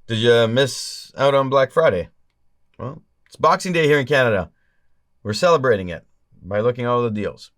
Did you miss out on Black Friday? Well, it's Boxing Day here in Canada. We're celebrating it by looking at all the deals.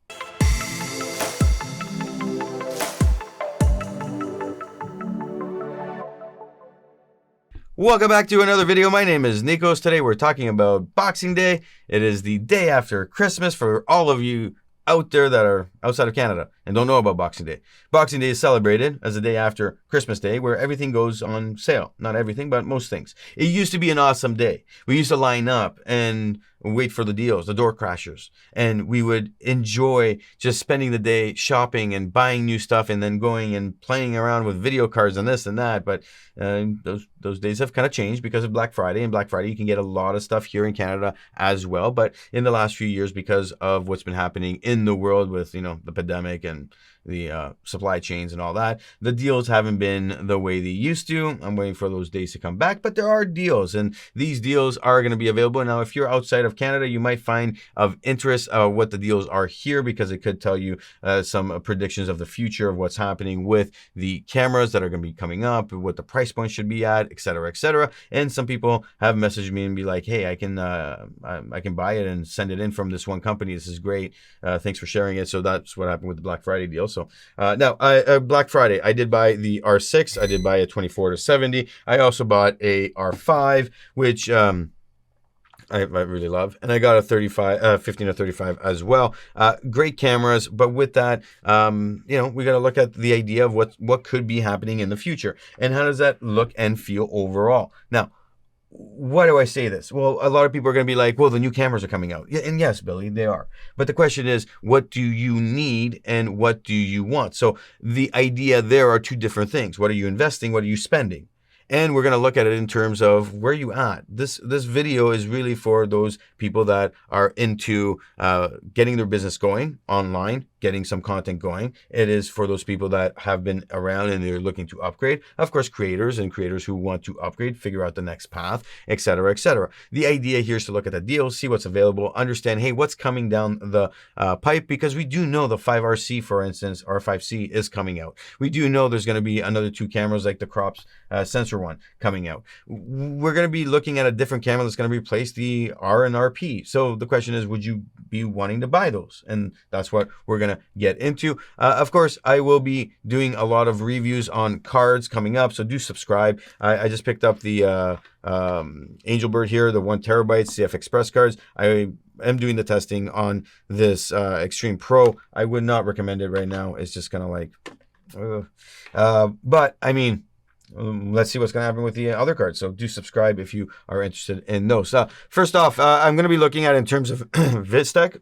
Welcome back to another video. My name is Nikos. Today we're talking about Boxing Day. It is the day after Christmas for all of you out there that are outside of Canada and don't know about Boxing Day. Boxing Day is celebrated as the day after Christmas Day, where everything goes on sale. Not everything, but most things. It used to be an awesome day. We used to line up and wait for the deals, the door crashers, and we would enjoy just spending the day shopping and buying new stuff and then going and playing around with video cards and this and that. But those days have kind of changed because of Black Friday, and Black Friday you can get a lot of stuff here in Canada as well. But in the last few years, because of what's been happening in the world with the pandemic and the supply chains and all that, the deals haven't been the way they used to. I'm waiting for those days to come back, but there are deals, and these deals are going to be available. Now, if you're outside of Canada, you might find of interest what the deals are here, because it could tell you some predictions of the future of what's happening with the cameras that are going to be coming up, what the price point should be at, etc., etc. And some people have messaged me and be like, hey, I can buy it and send it in from this one company. This is great. Thanks for sharing it. So that's what happened with the Black Friday deal. So now, Black Friday, I did buy the R6. I did buy a 24 to 70. I also bought a R5, which I really love, and I got a 15 to 35 as well. Great cameras, but with that, we got to look at the idea of what could be happening in the future, and how does that look and feel overall. Now, why do I say this? Well, a lot of people are going to be like, well, the new cameras are coming out. Yeah, and yes, Billy, they are. But the question is, what do you need and what do you want? So the idea there are two different things. What are you investing? What are you spending? And we're going to look at it in terms of where you at. This video is really for those people that are into getting their business going online, getting some content going. It is for those people that have been around and they're looking to upgrade. Of course, creators who want to upgrade, figure out the next path, etc., etc. The idea here is to look at the deals, see what's available, understand, hey, what's coming down the pipe, because we do know the 5RC, for instance, R5C is coming out. We do know there's going to be another two cameras like the crops sensor one coming out. We're going to be looking at a different camera that's going to replace the R and RP. So the question is, would you be wanting to buy those? And that's what we're going to get into. Of course, I will be doing a lot of reviews on cards coming up, so do subscribe. I just picked up the Angelbird here, the 1 terabyte CFexpress cards. I am doing the testing on this Extreme Pro. I would not recommend it right now. It's just kind of like, but I mean, let's see what's going to happen with the other cards. So do subscribe if you are interested in those. First off, I'm going to be looking at it in terms of Vistek,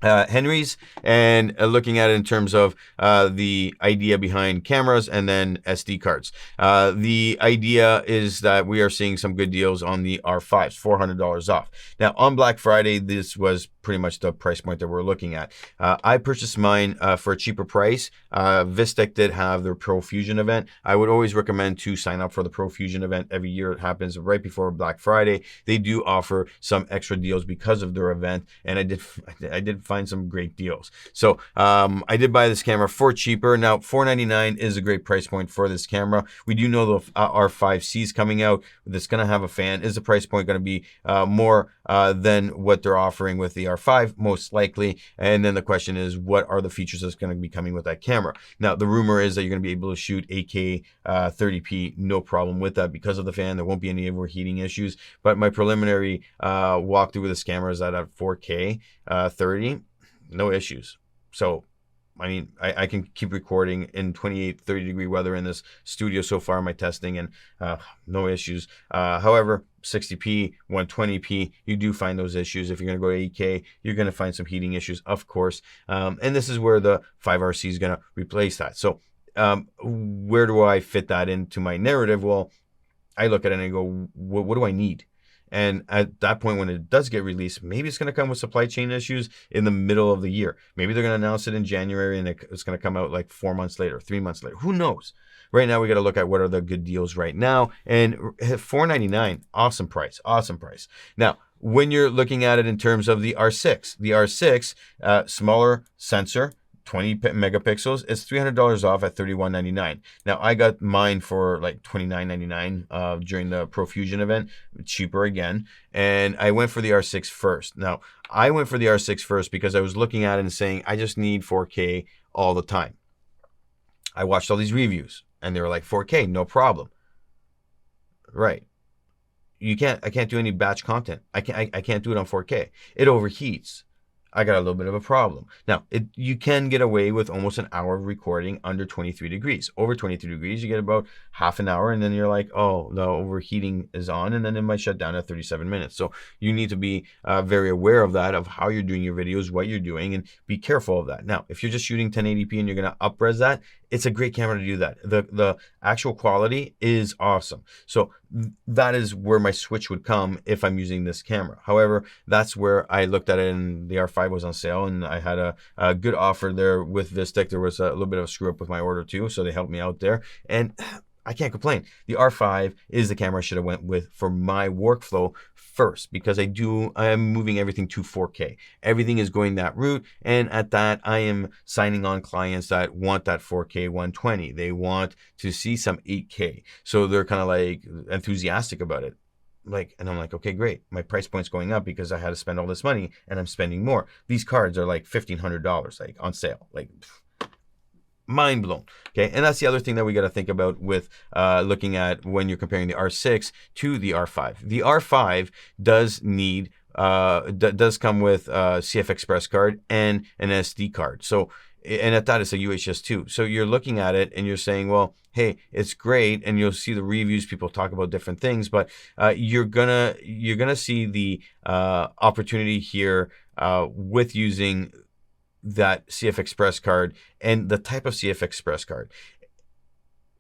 Henry's, and looking at it in terms of the idea behind cameras and then SD cards. The idea is that we are seeing some good deals on the R5s, $400 off. Now, on Black Friday, this was pretty much the price point that we're looking at. I purchased mine for a cheaper price. Vistek did have their Pro Fusion event. I would always recommend to sign up for the Pro Fusion event. Every year it happens right before Black Friday. They do offer some extra deals because of their event, and I did find some great deals. So I did buy this camera for cheaper. Now, $499 is a great price point for this camera. We do know the R5C is coming out. That's going to have a fan. Is the price point going to be more than what they're offering with the R5? Most likely. And then the question is, what are the features that's going to be coming with that camera? Now, the rumor is that you're going to be able to shoot 8K 30p, no problem with that because of the fan. There won't be any overheating issues. But my preliminary walkthrough with this camera is at 4K 30. No issues. So, I mean, I can keep recording in 28, 30 degree weather in this studio so far in my testing, and no issues. However, 60p, 120p, you do find those issues. If you're going to go to 8K, you're going to find some heating issues, of course. And this is where the 5RC is going to replace that. So where do I fit that into my narrative? Well, I look at it and I go, what do I need? And at that point, when it does get released, maybe it's going to come with supply chain issues in the middle of the year. Maybe they're going to announce it in January and it's going to come out like 4 months later, 3 months later. Who knows? Right now, we got to look at what are the good deals right now. And $499, awesome price, awesome price. Now, when you're looking at it in terms of the R6, smaller sensor, 20 megapixels. It's $300 off at $31.99. Now I got mine for like $29.99 during the Profusion event, cheaper again, and I went for the R6 first. Now I went for the R6 first because I was looking at it and saying I just need 4K all the time. I watched all these reviews and they were like 4K, no problem. Right. I can't do any batch content. I can't do it on 4K. It overheats. I got a little bit of a problem. Now, you can get away with almost an hour of recording under 23 degrees. Over 23 degrees, you get about half an hour, and then you're like, oh, the overheating is on, and then it might shut down at 37 minutes. So you need to be very aware of that, of how you're doing your videos, what you're doing, and be careful of that. Now, if you're just shooting 1080p and you're going to up-res that, it's a great camera to do that. The actual quality is awesome. So that is where my switch would come if I'm using this camera. However, that's where I looked at it, and the R5 was on sale, and I had a good offer there with Vistek. There was a little bit of a screw up with my order too, so they helped me out there, and I can't complain. The R5 is the camera I should have went with for my workflow first, because I am moving everything to 4K. Everything is going that route, and at that, I am signing on clients that want that 4K 120. They want to see some 8K, so they're kind of like enthusiastic about it. And I'm like, okay, great. My price point's going up because I had to spend all this money, and I'm spending more. These cards are like $1,500, like on sale, like. Mind blown. Okay, and that's the other thing that we got to think about with looking at when you're comparing the R6 to the R5. The R5 does need does come with a CFexpress card and an SD card. So, and at that, it's a UHS-II. So you're looking at it and you're saying, well, hey, it's great, and you'll see the reviews. People talk about different things, but you're gonna see the opportunity here with using that CFexpress card and the type of CFexpress card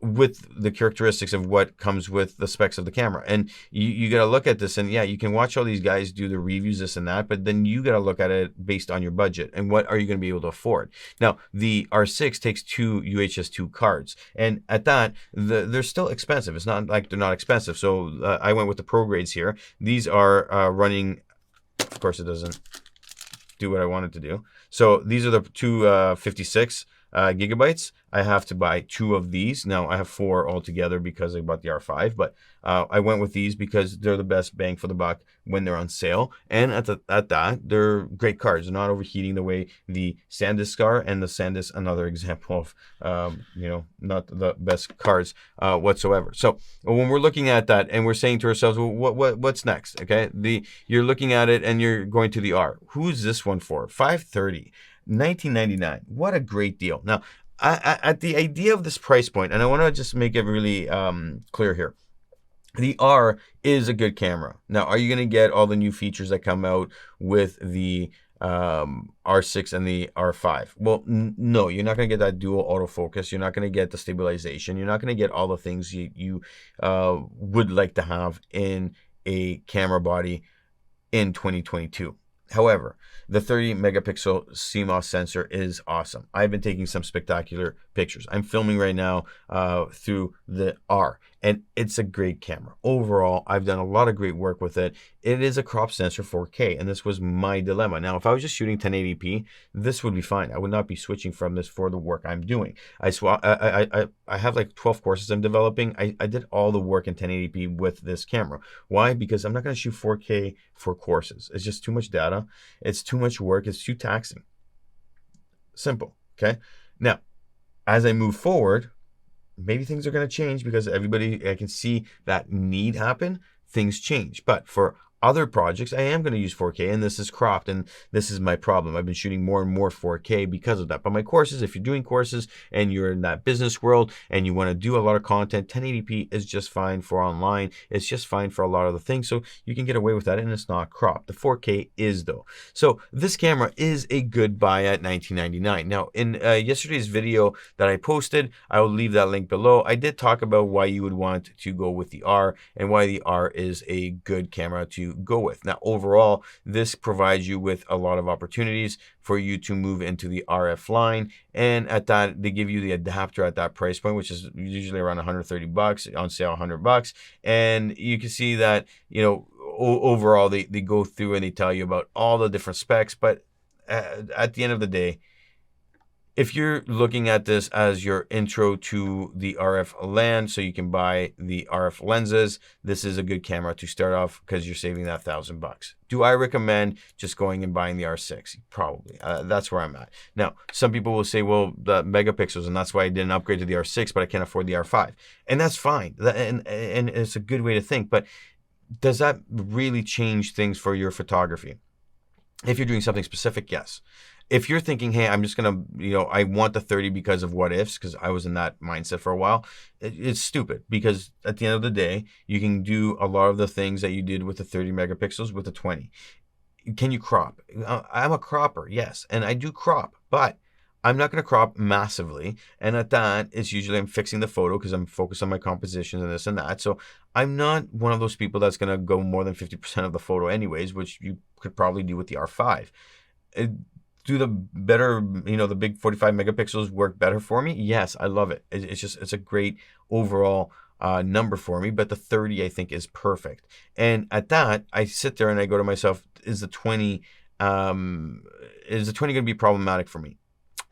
with the characteristics of what comes with the specs of the camera. And you got to look at this, and yeah, you can watch all these guys do the reviews, this and that, but then you got to look at it based on your budget and what are you going to be able to afford. Now, the R6 takes 2 UHS-II cards, and at that, they're still expensive. It's not like they're not expensive. So I went with the Progrades here. These are running, of course it doesn't do what I wanted to do. So these are the two 56 gigabytes. I have to buy 2 of these. Now I have 4 altogether because I bought the R5, but I went with these because they're the best bang for the buck when they're on sale. And at that, they're great cards. They're not overheating the way the SanDisk are, and the SanDisk, another example of, not the best cards whatsoever. So when we're looking at that and we're saying to ourselves, well, what's next? Okay, you're looking at it and you're going to the R. Who's this one for? $530, $19.99. What a great deal. Now, at the idea of this price point, and I want to just make it really clear here, the R is a good camera. Now, are you going to get all the new features that come out with the R6 and the R5? Well, no, you're not going to get that dual autofocus. You're not going to get the stabilization. You're not going to get all the things you would like to have in a camera body in 2022. However, the 30 megapixel CMOS sensor is awesome. I've been taking some spectacular pictures. I'm filming right now through the R, and it's a great camera. Overall, I've done a lot of great work with it. It is a crop sensor 4K, and this was my dilemma. Now, if I was just shooting 1080p, this would be fine. I would not be switching from this for the work I'm doing. I have like 12 courses I'm developing. I did all the work in 1080p with this camera. Why? Because I'm not going to shoot 4K for courses. It's just too much data. It's too much work. It's too taxing. Simple. Okay. Now, as I move forward, maybe things are going to change because I can see that need happen. Things change. But for other projects, I am going to use 4K, and this is cropped, and this is my problem. I've been shooting more and more 4K because of that. But my courses, if you're doing courses and you're in that business world and you want to do a lot of content, 1080p is just fine for online. It's just fine for a lot of the things. So you can get away with that, and it's not cropped. The 4K is, though. So this camera is a good buy at $19.99. Now, in yesterday's video that I posted, I will leave that link below. I did talk about why you would want to go with the R and why the R is a good camera to go with. Now, overall, this provides you with a lot of opportunities for you to move into the RF line, and at that, they give you the adapter at that price point, which is usually around $130, on sale $100, and you can see that, overall, they go through and they tell you about all the different specs, but at the end of the day, If you're looking at this as your intro to the RF land, so you can buy the RF lenses, this is a good camera to start off because you're saving that $1,000. Do I recommend just going and buying the R6? Probably. That's where I'm at. Now, some people will say, well, the megapixels, and that's why I didn't upgrade to the R6, but I can't afford the R5. And that's fine. And it's a good way to think. But does that really change things for your photography? If you're doing something specific, yes. If you're thinking, hey, I'm just going to, I want the 30 because of what ifs, because I was in that mindset for a while, it's stupid, because at the end of the day, you can do a lot of the things that you did with the 30 megapixels with the 20. Can you crop? I'm a cropper, yes, and I do crop, but I'm not going to crop massively. And at that, it's usually I'm fixing the photo because I'm focused on my composition and this and that. So I'm not one of those people that's going to go more than 50% of the photo anyways, which you could probably do with the R5. Do the better, the big 45 megapixels work better for me? Yes, I love it. It's a great overall number for me, but the 30 I think is perfect. And at that, I sit there and I go to myself, is the 20 going to be problematic for me?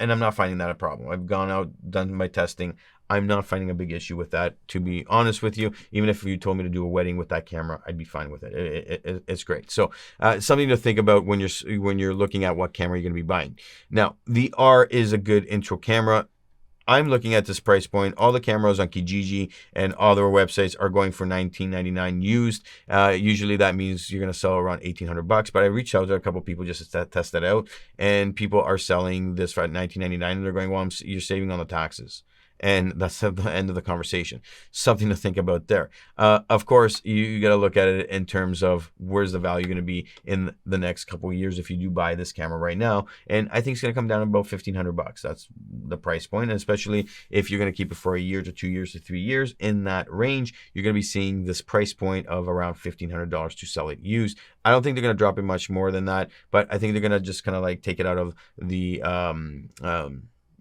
And I'm not finding that a problem. I've gone out, done my testing. I'm not finding a big issue with that, to be honest with you. Even if you told me to do a wedding with that camera, I'd be fine with it. It's great. So something to think about when you're looking at what camera you're going to be buying. Now, the R is a good intro camera. I'm looking at this price point. All the cameras on Kijiji and other websites are going for $19.99 used. Usually that means you're going to sell around $1,800. But I reached out to a couple people just to test that out, and people are selling this for $19.99, and they're going, "Well, you're saving on the taxes." And that's the end of the conversation. Something to think about there. Of course, you got to look at it in terms of where's the value going to be in the next couple of years if you do buy this camera right now. And I think it's going to come down to about $1,500. That's the price point. And especially if you're going to keep it for a year to 2 years to 3 years, in that range, you're going to be seeing this price point of around $1,500 to sell it used. I don't think they're going to drop it much more than that, but I think they're going to just kind of like take it out of the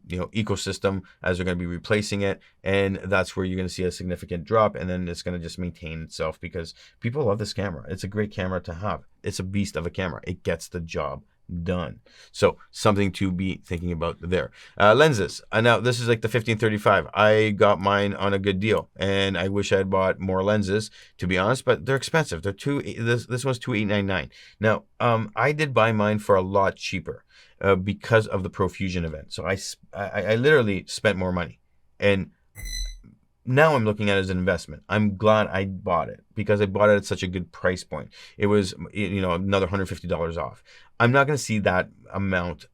ecosystem as they're going to be replacing it, and that's where you're going to see a significant drop, and then it's going to just maintain itself because people love this camera. It's a great camera to have. It's a beast of a camera. It gets the job done. So something to be thinking about there. Lenses. Now this is like the 15-35. I got mine on a good deal, and I wish I had bought more lenses, to be honest, but they're expensive. They're this one's $2,899. Now I did buy mine for a lot cheaper because of the Profusion event. So I literally spent more money, and now I'm looking at it as an investment. I'm glad I bought it because I bought it at such a good price point. It was, another $150 off. I'm not going to see that amount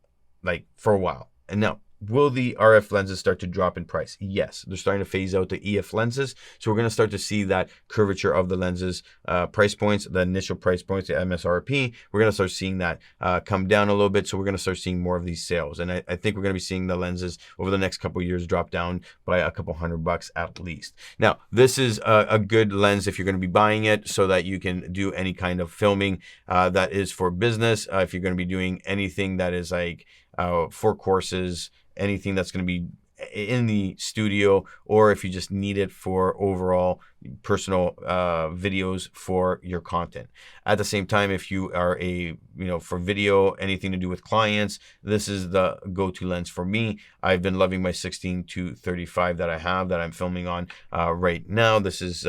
like for a while. And now, will the RF lenses start to drop in price? Yes, they're starting to phase out the EF lenses. So we're going to start to see that curvature of the lenses price points, the initial price points, the MSRP. We're going to start seeing that come down a little bit. So we're going to start seeing more of these sales. And I think we're going to be seeing the lenses over the next couple of years drop down by a couple $100 at least. Now, this is a good lens if you're going to be buying it so that you can do any kind of filming that is for business. If you're going to be doing anything that is like for courses, anything that's going to be in the studio, or if you just need it for overall personal videos for your content. At the same time, if you are for video, anything to do with clients, this is the go-to lens for me. I've been loving my 16-35 that I have that I'm filming on right now. This is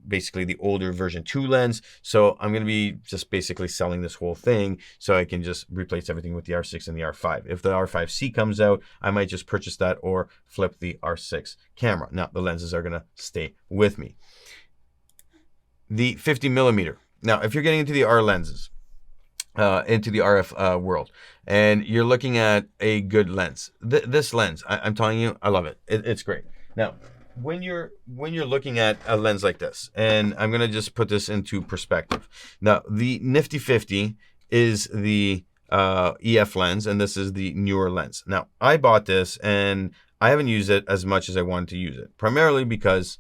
basically the older version 2 lens. So I'm going to be just basically selling this whole thing so I can just replace everything with the R6 and the R5. If the R5C comes out, I might just purchase that or flip the R6 camera. Now the lenses are going to stay with me. The 50 millimeter. Now, if you're getting into the R lenses, into the RF world, and you're looking at a good lens, this lens, I'm telling you, I love it. It's great. Now, when you're looking at a lens like this, and I'm gonna just put this into perspective. Now, the Nifty 50 is the EF lens, and this is the newer lens. Now, I bought this, and I haven't used it as much as I wanted to use it, primarily because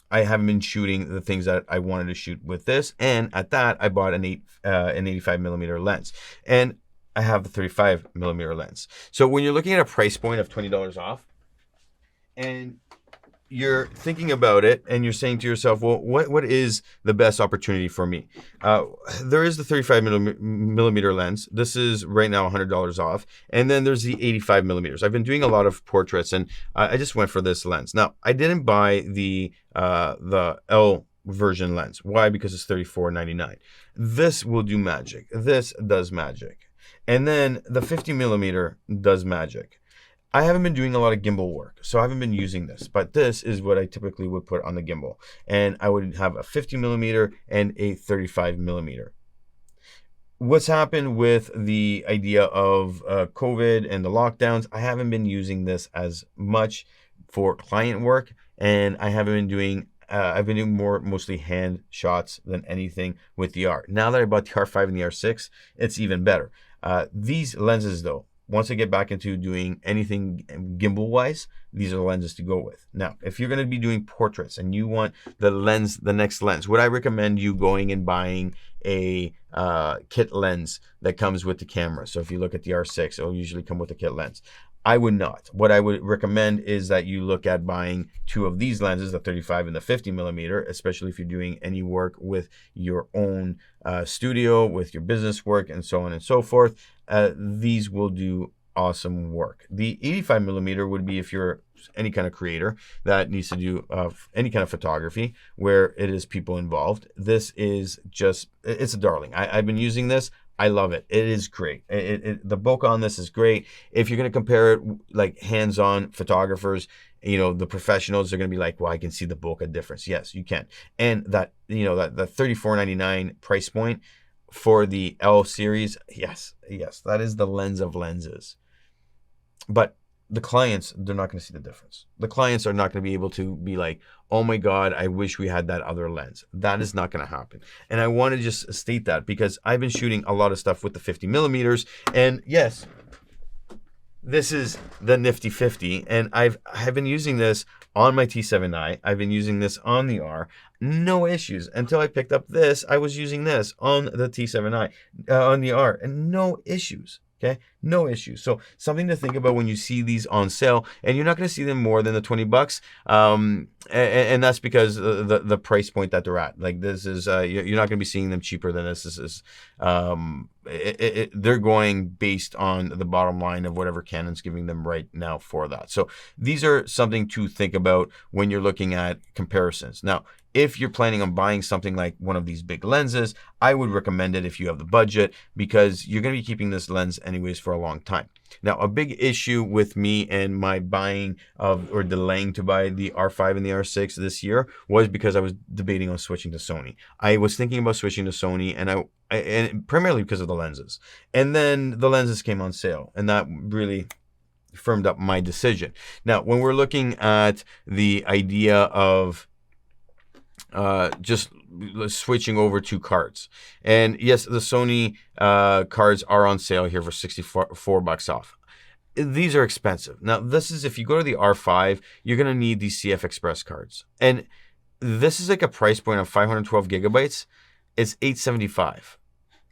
I haven't been shooting the things that I wanted to shoot with this. And at that, I bought an 85 millimeter lens, and I have the 35 millimeter lens. So when you're looking at a price point of $20 off, and you're thinking about it and you're saying to yourself, well, what is the best opportunity for me? There is the 35 millimeter lens. This is right now $100 off. And then there's the 85 millimeters. I've been doing a lot of portraits and I just went for this lens. Now, I didn't buy the L version lens. Why? Because it's $34.99. This will do magic. This does magic. And then the 50 millimeter does magic. I haven't been doing a lot of gimbal work, so I haven't been using this, but this is what I typically would put on the gimbal. And I would have a 50 millimeter and a 35 millimeter. What's happened with the idea of COVID and the lockdowns, I haven't been using this as much for client work, and I haven't been doing I've been doing mostly hand shots than anything with the R. Now that I bought the R5 and the R6, it's even better. These lenses though, once I get back into doing anything gimbal wise, these are the lenses to go with. Now, if you're going to be doing portraits and you want the next lens, would I recommend you going and buying a kit lens that comes with the camera? So if you look at the R6, it'll usually come with a kit lens. I would not. What I would recommend is that you look at buying two of these lenses, the 35 and the 50 millimeter, especially if you're doing any work with your own studio, with your business work, and so on and so forth. These will do awesome work. The 85 millimeter would be if you're any kind of creator that needs to do any kind of photography where it is people involved. This is just, it's a darling. I've been using this. I love it. It is great. The bokeh on this is great. If you're going to compare it like hands-on photographers, you know, the professionals are going to be like, well, I can see the bokeh difference. Yes, you can. And that, you know, that $34.99 price point for the L series, yes, that is the lens of lenses. But the clients, they're not going to see the difference. The clients are not going to be able to be like, oh my God, I wish we had that other lens. That is not going to happen. And I want to just state that because I've been shooting a lot of stuff with the 50 millimeters. And yes, this is the nifty 50. And I've been using this on my T7i. I've been using this on the R. No issues. Until I picked up this, I was using this on the T7i, on the R, and no issues. Okay, no issues. So something to think about when you see these on sale, and you're not going to see them more than the $20. And that's because the price point that they're at. Like this is, you're not going to be seeing them cheaper than this. This is, they're going based on the bottom line of whatever Canon's giving them right now for that. So these are something to think about when you're looking at comparisons. Now, if you're planning on buying something like one of these big lenses, I would recommend it if you have the budget because you're going to be keeping this lens anyways for a long time. Now, a big issue with me and my buying of or delaying to buy the R5 and the R6 this year was because I was debating on switching to Sony. I was thinking about switching to Sony and primarily because of the lenses. And then the lenses came on sale and that really firmed up my decision. Now, when we're looking at the idea of just switching over to cards. And yes, the Sony cards are on sale here for $64 off. These are expensive. Now, this is, if you go to the R5, you're going to need these CFexpress cards. And this is like a price point of 512 gigabytes. It's $875.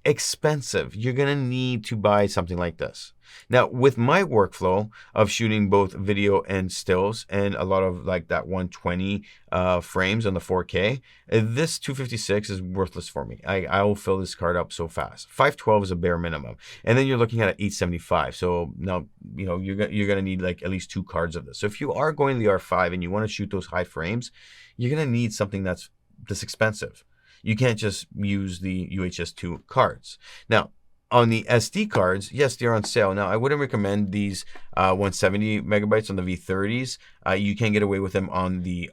Expensive. You're going to need to buy something like this. Now, with my workflow of shooting both video and stills and a lot of like that 120 frames on the 4K, this 256 is worthless for me. I will fill this card up so fast. 512 is a bare minimum. And then you're looking at 875. So now, you know, you're going to need like at least 2 cards of this. So if you are going to the R5 and you want to shoot those high frames, you're going to need something that's this expensive. You can't just use the UHS-II cards. Now, on the SD cards, yes, they're on sale. Now, I wouldn't recommend these 170 megabytes on the V30s. You can get away with them on the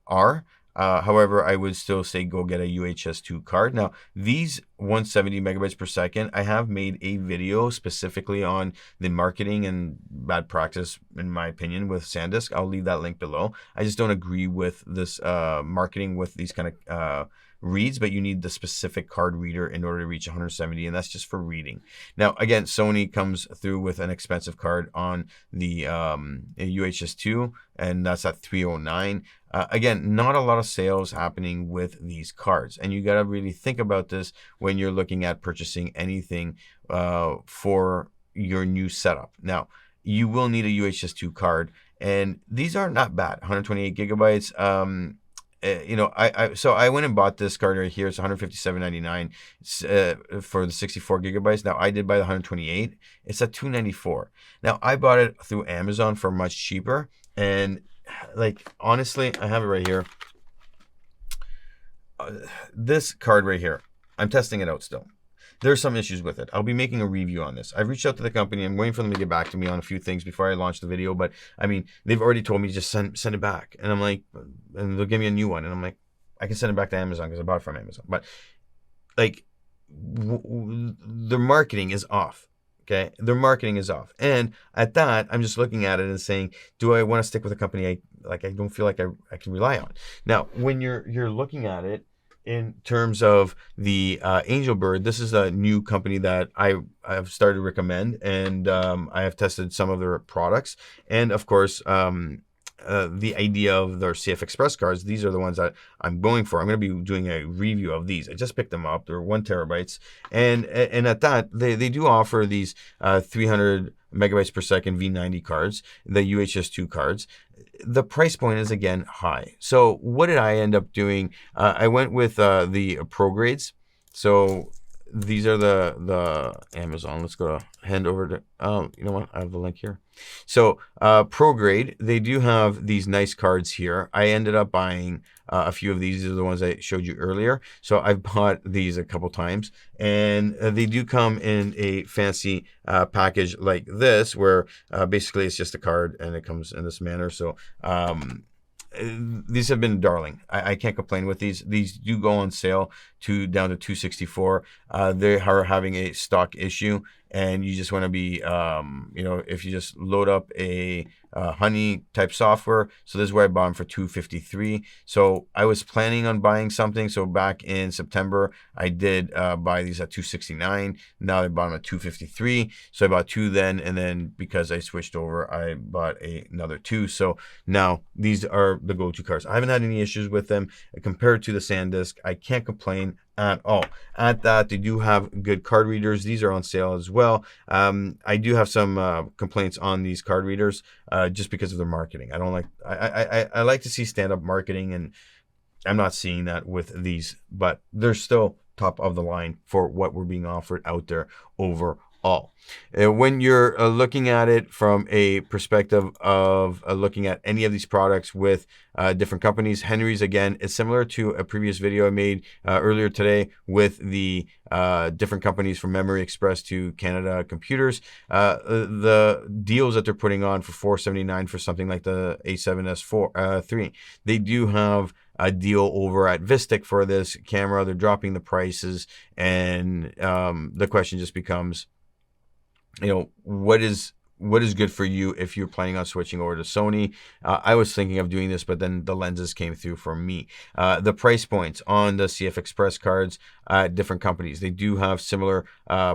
R. However, I would still say go get a UHS-II card. Now, these 170 megabytes per second, I have made a video specifically on the marketing and bad practice, in my opinion, with SanDisk. I'll leave that link below. I just don't agree with this marketing with these kind of reads, but you need the specific card reader in order to reach 170, and that's just for reading. Now, again, Sony comes through with an expensive card on the UHS-II, and that's at 309. Again, not a lot of sales happening with these cards, and you got to really think about this when you're looking at purchasing anything for your new setup. Now, you will need a UHS-II card, and these are not bad. 128 gigabytes. So I went and bought this card right here. It's $157.99 for the 64 gigabytes. Now I did buy the 128. It's at $294. Now I bought it through Amazon for much cheaper, and like honestly, I have it right here. This card right here, I'm testing it out still. There's some issues with it. I'll be making a review on this. I've reached out to the company. I'm waiting for them to get back to me on a few things before I launch the video. But I mean, they've already told me just send it back. And I'm like, and they'll give me a new one. And I'm like, I can send it back to Amazon because I bought it from Amazon. But like, their marketing is off. Okay, their marketing is off. And at that, I'm just looking at it and saying, do I want to stick with a company I don't feel like I can rely on? Now, when you're looking at it, in terms of the Angelbird, this is a new company that I have started to recommend, and I have tested some of their products. And of course, the idea of their CFexpress cards, these are the ones that I'm going for. I'm going to be doing a review of these. I just picked them up. They're 1 terabytes. And at that, they do offer these 300 megabytes per second V90 cards, the UHS-II cards. The price point is again high. So what did I end up doing? I went with the Progrades. So these are the Amazon. Let's go hand over to, you know what? I have the link here. So Prograde, they do have these nice cards here. I ended up buying a few of these. These are the ones I showed you earlier. So I've bought these a couple times, and they do come in a fancy package like this, where basically it's just a card and it comes in this manner. So these have been darling. I can't complain with these. These do go on sale down to $264. They are having a stock issue, and you just want to be, if you just load up a honey type software. So this is where I bought them for $253. So I was planning on buying something. So back in September, I did buy these at $269. Now I bought them at $253. So I bought 2 then, and then because I switched over, I bought another 2. So now these are the go-to cards. I haven't had any issues with them compared to the SanDisk. I can't complain at all. At that, they do have good card readers. These are on sale as well. I do have some complaints on these card readers just because of their marketing. I don't like. I like to see stand-up marketing, and I'm not seeing that with these. But they're still top of the line for what we're being offered out there overall. When you're looking at it from a perspective of looking at any of these products with different companies, Henry's again is similar to a previous video I made earlier today with the different companies from Memory Express to Canada Computers. The deals that they're putting on for $479 for something like the A7S III, they do have a deal over at Vistek for this camera. They're dropping the prices, and the question just becomes, what is good for you if you're planning on switching over to Sony? I was thinking of doing this, but then the lenses came through for me. The price points on the CFexpress cards at different companies, they do have similar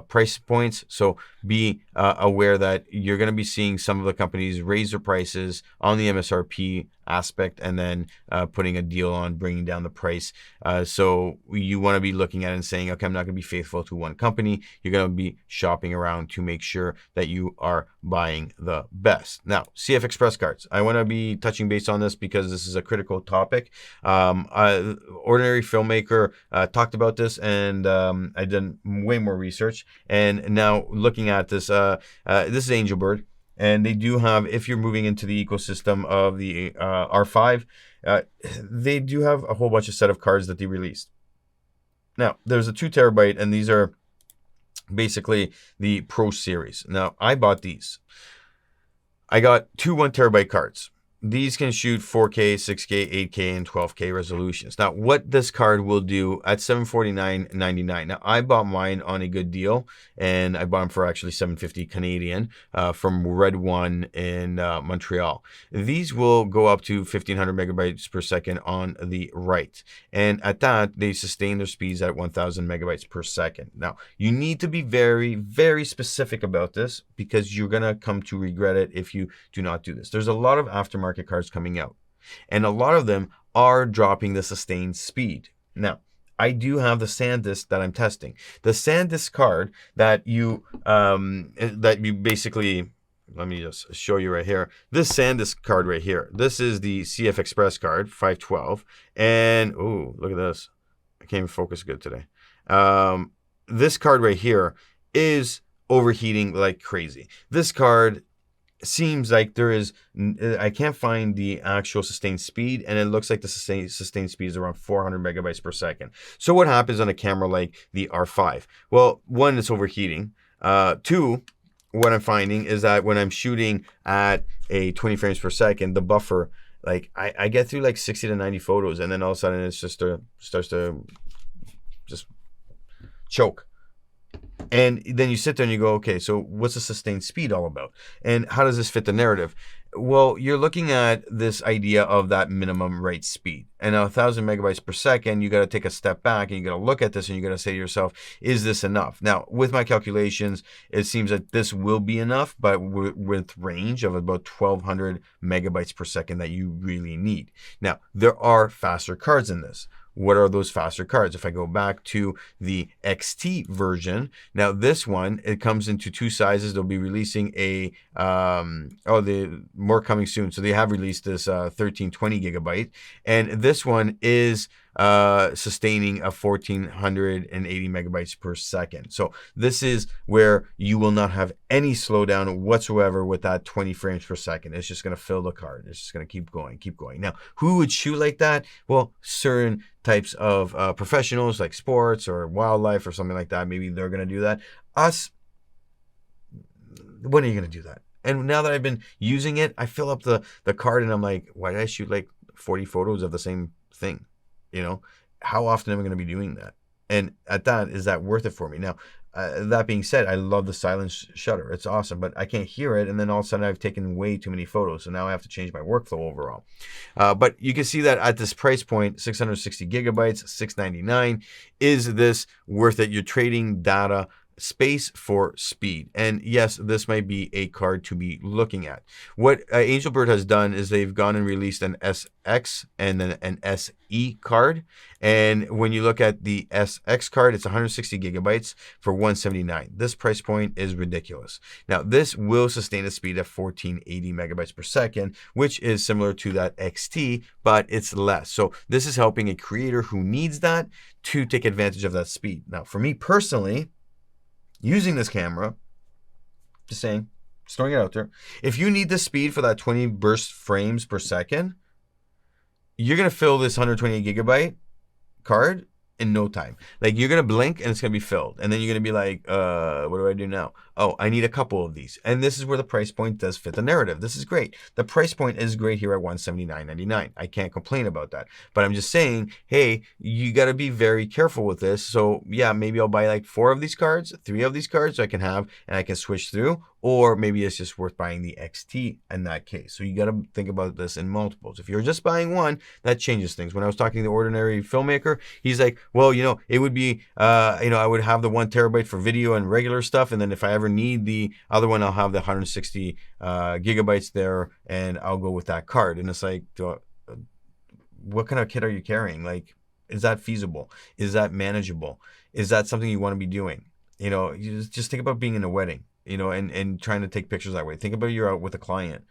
price points. So be aware that you're going to be seeing some of the companies raise their prices on the MSRP aspect, and then putting a deal on bringing down the price. So you want to be looking at it and saying, okay, I'm not going to be faithful to one company. You're going to be shopping around to make sure that you are buying the best. Now, CFexpress cards, I want to be touching base on this because this is a critical topic. Ordinary Filmmaker talked about this, and I did way more research, and now looking at this, this is Angelbird. And they do have, if you're moving into the ecosystem of the R5, they do have a whole bunch of set of cards that they released. Now, there's a 2 terabyte, and these are basically the Pro series. Now, I bought these. I got 2 1 terabyte cards. These can shoot 4K, 6K, 8K, and 12K resolutions. Now, what this card will do at $749.99. Now, I bought mine on a good deal, and I bought them for actually $750 Canadian from Red One in Montreal. These will go up to 1,500 megabytes per second on the right. And at that, they sustain their speeds at 1,000 megabytes per second. Now, you need to be very, very specific about this because you're going to come to regret it if you do not do this. There's a lot of aftermarket cards coming out, and a lot of them are dropping the sustained speed. Now, I do have the SanDisk that I'm testing. The SanDisk card that you basically let me just show you right here. This SanDisk card right here. This is the CFexpress card, 512. And, ooh, look at this. I can't even focus good today. This card right here is overheating like crazy. This card seems like there is, I can't find the actual sustained speed, and it looks like the sustained speed is around 400 megabytes per second. So what happens on a camera like the R5? Well, one, it's overheating. Two, what I'm finding is that when I'm shooting at a 20 frames per second, the buffer, like I get through like 60 to 90 photos, and then all of a sudden it's just starts to just choke. And then you sit there and you go, okay, so what's the sustained speed all about? And how does this fit the narrative? Well, you're looking at this idea of that minimum rate speed. And 1,000 megabytes per second, you got to take a step back and you got to look at this and you got to say to yourself, is this enough? Now, with my calculations, it seems that this will be enough, but with range of about 1,200 megabytes per second that you really need. Now, there are faster cards in this. What are those faster cards? If I go back to the XT version, now this one, it comes into two sizes. They'll be releasing a, the more coming soon. So they have released this 1320 gigabyte. And this one is sustaining a 1,480 megabytes per second. So this is where you will not have any slowdown whatsoever with that 20 frames per second. It's just going to fill the card. It's just going to keep going, keep going. Now, who would shoot like that? Well, certain types of professionals like sports or wildlife or something like that. Maybe they're going to do that. Us, when are you going to do that? And now that I've been using it, I fill up the card and I'm like, why did I shoot like 40 photos of the same thing? You know, how often am I going to be doing that? And at that, is that worth it for me? Now, that being said, I love the silence shutter. It's awesome, but I can't hear it. And then all of a sudden I've taken way too many photos. So now I have to change my workflow overall. But you can see that at this price point, 660 gigabytes, $699, is this worth it? You're trading data space for speed. And yes, this might be a card to be looking at. What Angelbird has done is they've gone and released an SX and then an SE card. And when you look at the SX card, it's 160 gigabytes for $179. This price point is ridiculous. Now, this will sustain a speed of 1480 megabytes per second, which is similar to that XT, but it's less. So this is helping a creator who needs that to take advantage of that speed. Now, for me personally, using this camera, just saying, just throwing it out there. If you need the speed for that 20 burst frames per second, you're going to fill this 128 gigabyte card in no time. Like, you're going to blink and it's going to be filled. And then you're going to be like, what do I do now? Oh, I need a couple of these. And this is where the price point does fit the narrative. This is great. The price point is great here at $179.99. I can't complain about that. But I'm just saying, hey, you got to be very careful with this. So yeah, maybe I'll buy like 4 of these cards, 3 of these cards so I can have, and I can switch through. Or maybe it's just worth buying the XT in that case. So you got to think about this in multiples. If you're just buying one, that changes things. When I was talking to the ordinary filmmaker, he's like, well, you know, it would be, I would have the 1 terabyte for video and regular stuff. And then if I ever need the other one, I'll have the 160 gigabytes there and I'll go with that card. And it's like, what kind of kit are you carrying? Like, is that feasible? Is that manageable? Is that something you want to be doing? You know, you just think about being in a wedding, you know, and trying to take pictures that way. Think about you're out with a client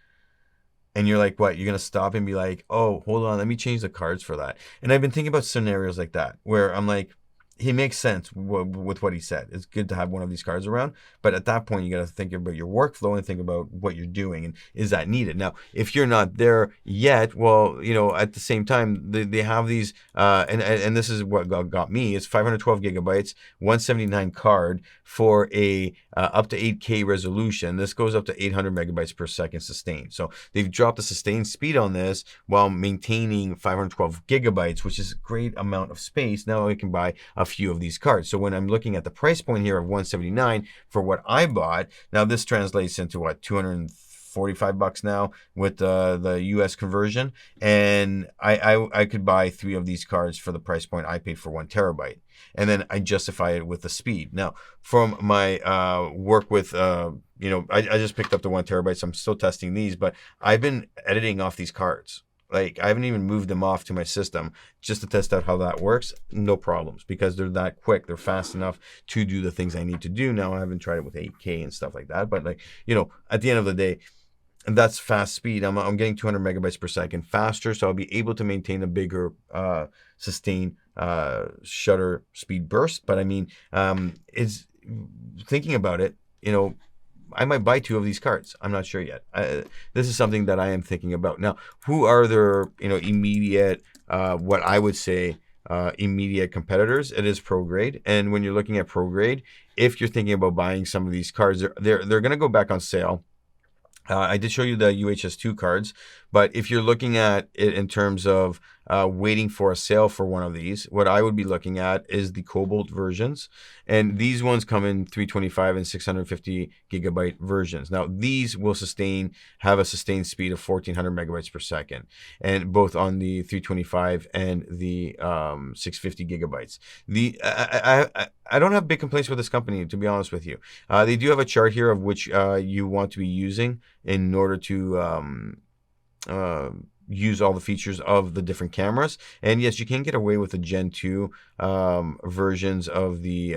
and you're like, what? You're going to stop and be like, oh, hold on, let me change the cards for that. And I've been thinking about scenarios like that where I'm like, he makes sense with what he said. It's good to have one of these cards around, but at that point, you got to think about your workflow and think about what you're doing and is that needed. Now, if you're not there yet, well, you know, at the same time, they have these, and this is what got me. It's 512 gigabytes, 179 card for a up to 8K resolution. This goes up to 800 megabytes per second sustained. So they've dropped the sustained speed on this while maintaining 512 gigabytes, which is a great amount of space. Now I can buy a few of these cards. So when I'm looking at the price point here of $179 for what I bought, now this translates into what, $245 now with the US conversion, and I could buy 3 of these cards for the price point I paid for 1 terabyte, and then I justify it with the speed. Now, from my work with I just picked up the 1 terabyte, so I'm still testing these, but I've been editing off these cards. Like, I haven't even moved them off to my system just to test out how that works. No problems, because they're that quick. They're fast enough to do the things I need to do. Now, I haven't tried it with 8K and stuff like that, but like, you know, at the end of the day, that's fast speed. I'm getting 200 megabytes per second faster, so I'll be able to maintain a bigger sustained shutter speed burst. But I mean, it's thinking about it, you know, I might buy 2 of these cards. I'm not sure yet. This is something that I am thinking about. Now, who are their, you know, immediate, what I would say, immediate competitors? It is Prograde. And when you're looking at Prograde, if you're thinking about buying some of these cards, they're going to go back on sale. I did show you the UHS-II cards, but if you're looking at it in terms of waiting for a sale for one of these, what I would be looking at is the Cobalt versions. And these ones come in 325 and 650 gigabyte versions. Now, these will have a sustained speed of 1400 megabytes per second, and both on the 325 and the 650 gigabytes. I don't have big complaints with this company, to be honest with you. They do have a chart here of which you want to be using in order to use all the features of the different cameras. And yes, you can get away with the Gen 2 versions of the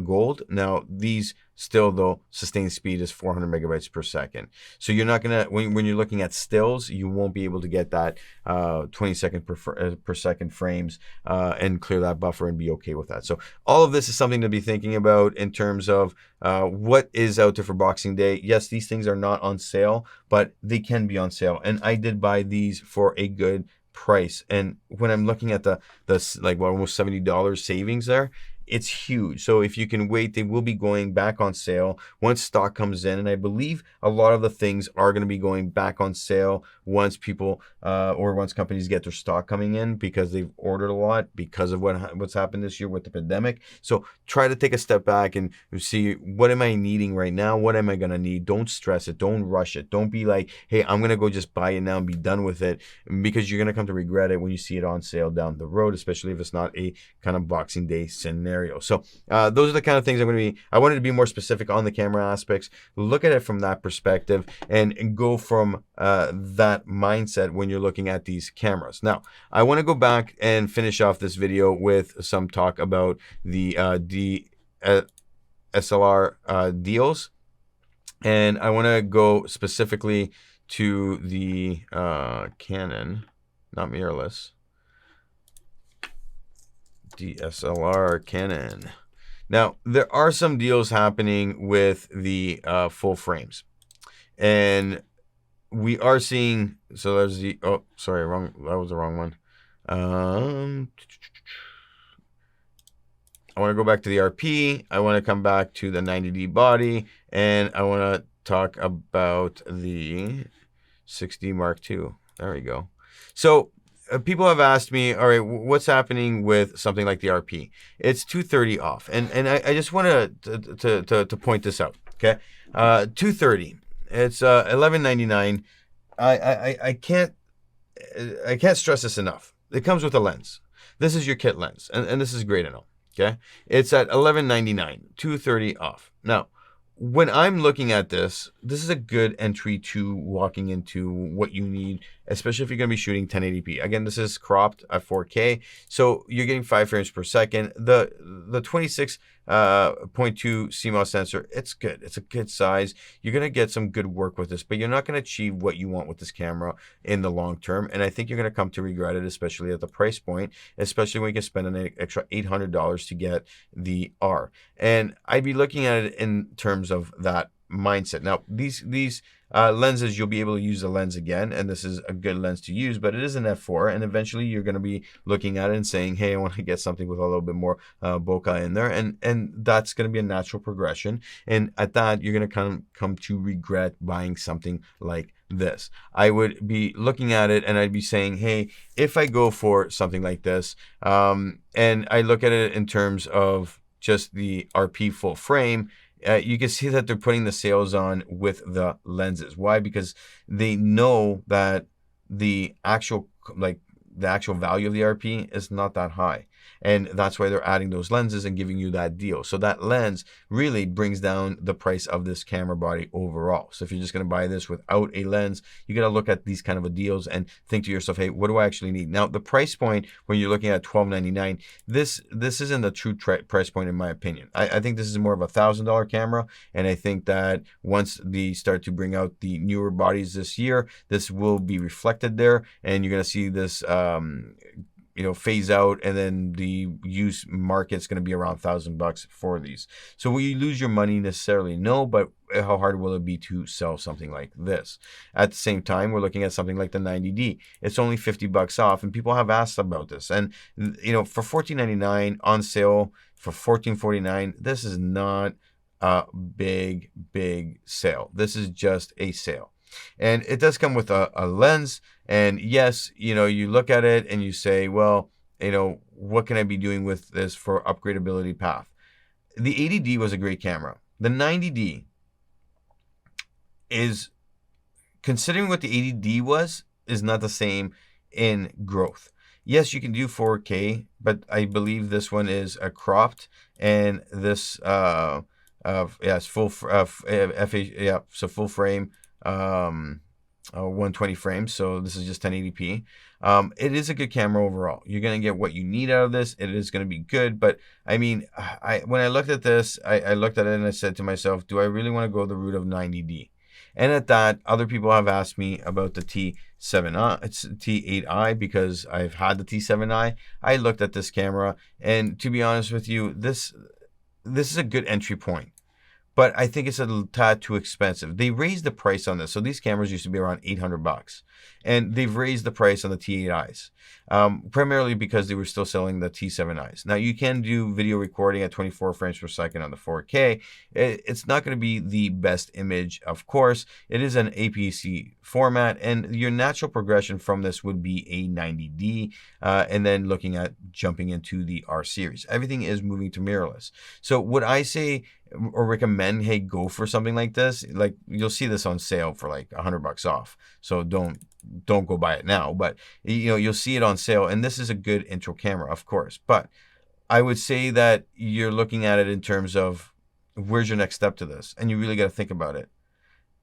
gold. Now, these still, though, sustained speed is 400 megabytes per second. So you're not gonna, when you're looking at stills, you won't be able to get that 20 second per second frames and clear that buffer and be okay with that. So all of this is something to be thinking about in terms of what is out there for Boxing Day. Yes, these things are not on sale, but they can be on sale. And I did buy these for a good price. And when I'm looking at the like, well, almost $70 savings there, it's huge. So if you can wait, they will be going back on sale once stock comes in. And I believe a lot of the things are going to be going back on sale once people or once companies get their stock coming in, because they've ordered a lot because of what's happened this year with the pandemic. So try to take a step back and see, what am I needing right now? What am I going to need? Don't stress it. Don't rush it. Don't be like, hey, I'm going to go just buy it now and be done with it, because you're going to come to regret it when you see it on sale down the road, especially if it's not a kind of Boxing Day scenario. So those are the kind of things I wanted to be more specific on the camera aspects. Look at it from that perspective and go from that mindset when you're looking at these cameras. Now, I want to go back and finish off this video with some talk about the DSLR deals. And I want to go specifically to the Canon, not mirrorless, DSLR Canon. Now, there are some deals happening with the full frames, and we are seeing, so there's the, oh, sorry, wrong, that was the wrong one. I want to go back to the RP. I want to come back to the 90D body, and I want to talk about the 6D Mark II. There we go. So people have asked me, all right, what's happening with something like the RP? It's $230 off, and I just want to point this out. Okay, $230. It's $11.99. I can't stress this enough. It comes with a lens. This is your kit lens, and this is great and all. Okay, it's at $11.99, $230 off. Now, when I'm looking at this, this is a good entry to walking into what you need, especially if you're going to be shooting 1080p. Again, this is cropped at 4K, so you're getting 5 frames per second. The 26.2 CMOS sensor, it's good. It's a good size. You're going to get some good work with this, but you're not going to achieve what you want with this camera in the long term. And I think you're going to come to regret it, especially at the price point, especially when you can spend an extra $800 to get the R. And I'd be looking at it in terms of that mindset. Now, these lenses, you'll be able to use the lens again, and this is a good lens to use, but it is an f4, and eventually you're going to be looking at it and saying, hey, I want to get something with a little bit more bokeh in there, and that's going to be a natural progression. And at that, you're going to come to regret buying something like this. I would be looking at it and I'd be saying, hey, if I go for something like this, and I look at it in terms of just the RP full frame, you can see that they're putting the sales on with the lenses. Why? Because they know that the actual value of the RP is not that high. And that's why they're adding those lenses and giving you that deal. So that lens really brings down the price of this camera body overall. So if you're just going to buy this without a lens, you got to look at these kind of deals and think to yourself, hey, what do I actually need? Now, the price point when you're looking at $12.99, this isn't a true price point in my opinion. I think this is more of a $1,000 camera, and I think that once they start to bring out the newer bodies this year, this will be reflected there, and you're going to see this phase out, and then the used market's going to be around $1,000 for these. So will you lose your money necessarily? No, but how hard will it be to sell something like this? At the same time, we're looking at something like the 90D. It's only $50 off, and people have asked about this. And for $14.99 on sale for $14.49, this is not a big sale. This is just a sale. And it does come with a lens. And yes, you look at it and you say, well, what can I be doing with this for upgradability path? The 80D was a great camera. The 90D is, considering what the 80D was, is not the same in growth. Yes, you can do 4K, but I believe this one is cropped, and this it's full so full frame. 120 frames, so this is just 1080p. It is a good camera overall. You're going to get what you need out of this. It is going to be good, but I mean, when I looked at this, I looked at it and I said to myself, do I really want to go the route of 90D? And at that, other people have asked me about the T7i, it's T8i, because I've had the T7i. I looked at this camera, and to be honest with you, this is a good entry point. But I think it's a tad too expensive. They raised the price on this. So these cameras used to be around $800, and they've raised the price on the T8Is, primarily because they were still selling the T7Is. Now you can do video recording at 24 frames per second on the 4K. It's not going to be the best image, of course. It is an APC format, and your natural progression from this would be a 90D, and then looking at jumping into the R series. Everything is moving to mirrorless. So would I say or recommend, hey, go for something like this? Like, you'll see this on sale for like $100 off. So don't go buy it now, but you'll see it on sale. And this is a good intro camera, of course. But I would say that you're looking at it in terms of where's your next step to this, and you really got to think about it.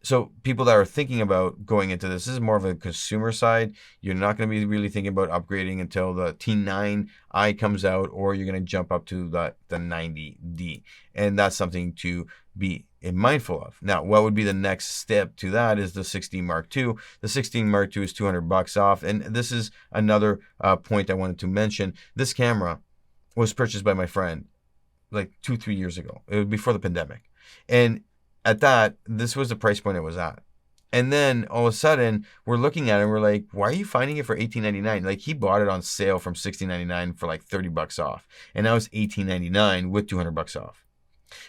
So people that are thinking about going into this is more of a consumer side. You're not going to be really thinking about upgrading until the T9i comes out, or you're going to jump up to the 90D. And that's something to be mindful of. Now, what would be the next step to that is the 16 Mark II. The 16 Mark II is $200 off. And this is another point I wanted to mention. This camera was purchased by my friend like 2-3 years ago. It was before the pandemic. And at that, this was the price point it was at. And then all of a sudden, we're looking at it and we're like, why are you finding it for $18.99? Like, he bought it on sale from $16.99 for like $30 off. And now it's $18.99 with $200 off.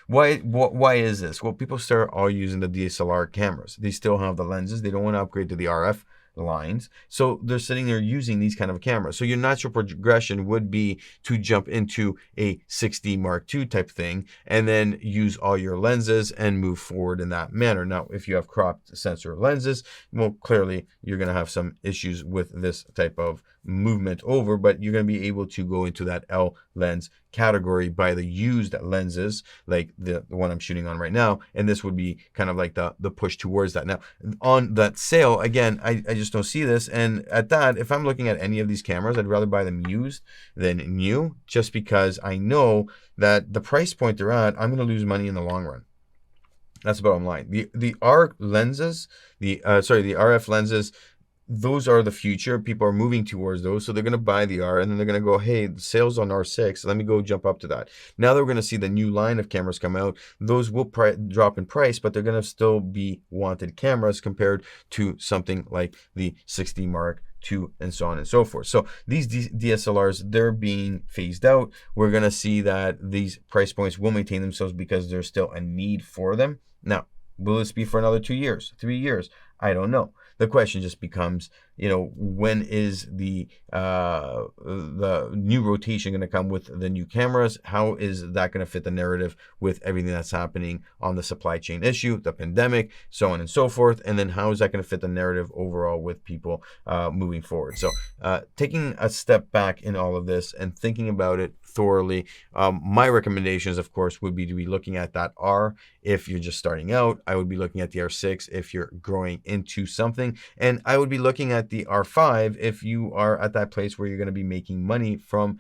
Why is this? Well, people start all using the DSLR cameras. They still have the lenses. They don't want to upgrade to the RF lines. So they're sitting there using these kind of cameras. So your natural progression would be to jump into a 6D Mark II type thing, and then use all your lenses and move forward in that manner. Now, if you have cropped sensor lenses, well, clearly you're going to have some issues with this type of movement over, but you're going to be able to go into that L lens category by the used lenses, like the one I'm shooting on right now, and this would be kind of like the push towards that. Now, on that sale, again, I just don't see this, and at that, if I'm looking at any of these cameras, I'd rather buy them used than new, just because I know that the price point they're at, I'm going to lose money in the long run. That's the bottom line. The R lenses, the RF lenses, those are the future. People are moving towards those. So they're going to buy the R, and then they're going to go, hey, the sales on R6, let me go jump up to that. Now they're going to see the new line of cameras come out. Those will drop in price, but they're going to still be wanted cameras compared to something like the 60 Mark II and so on and so forth. So these DSLRs, they're being phased out. We're going to see that these price points will maintain themselves because there's still a need for them. Now, will this be for another 2 years, 3 years? I don't know. The question just becomes, when is the new rotation going to come with the new cameras? How is that going to fit the narrative with everything that's happening on the supply chain issue, the pandemic, so on and so forth? And then how is that going to fit the narrative overall with people moving forward? So taking a step back in all of this and thinking about it thoroughly, my recommendations, of course, would be to be looking at that R if you're just starting out. I would be looking at the R6 if you're growing into something, and I would be looking at the R5 if you are at that place where you're going to be making money from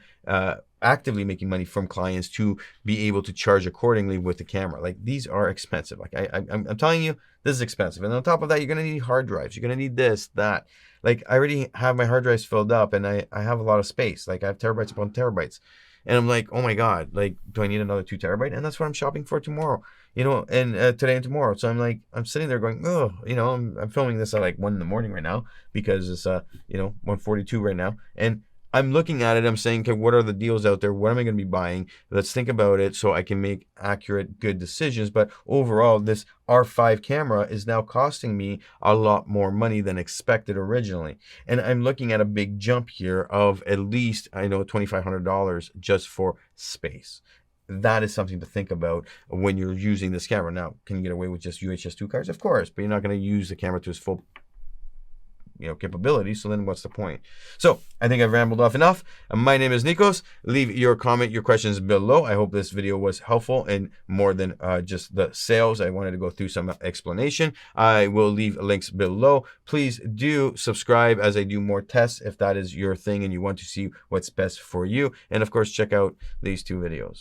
actively making money from clients to be able to charge accordingly with the camera. Like, these are expensive. Like I'm telling you, this is expensive. And on top of that, you're going to need hard drives. You're going to need this, that. Like, I already have my hard drives filled up, and I have a lot of space. Like, I have terabytes upon terabytes. And I'm like, oh my God, like, do I need another 2 terabyte? And that's what I'm shopping for tomorrow, and today and tomorrow. So I'm like, I'm sitting there going, oh, I'm filming this at like 1 in the morning right now because it's, 1:42 right now. And I'm looking at it, I'm saying, okay, what are the deals out there? What am I going to be buying? Let's think about it so I can make accurate, good decisions. But overall, this R5 camera is now costing me a lot more money than expected originally. And I'm looking at a big jump here of at least, $2,500 just for space. That is something to think about when you're using this camera. Now, can you get away with just UHS-II cards? Of course, but you're not going to use the camera to its full capability. So then what's the point? So I think I've rambled off enough. My name is Nikos. Leave your comment, your questions below. I hope this video was helpful and more than just the sales. I wanted to go through some explanation. I will leave links below. Please do subscribe as I do more tests if that is your thing and you want to see what's best for you. And of course, check out these 2 videos.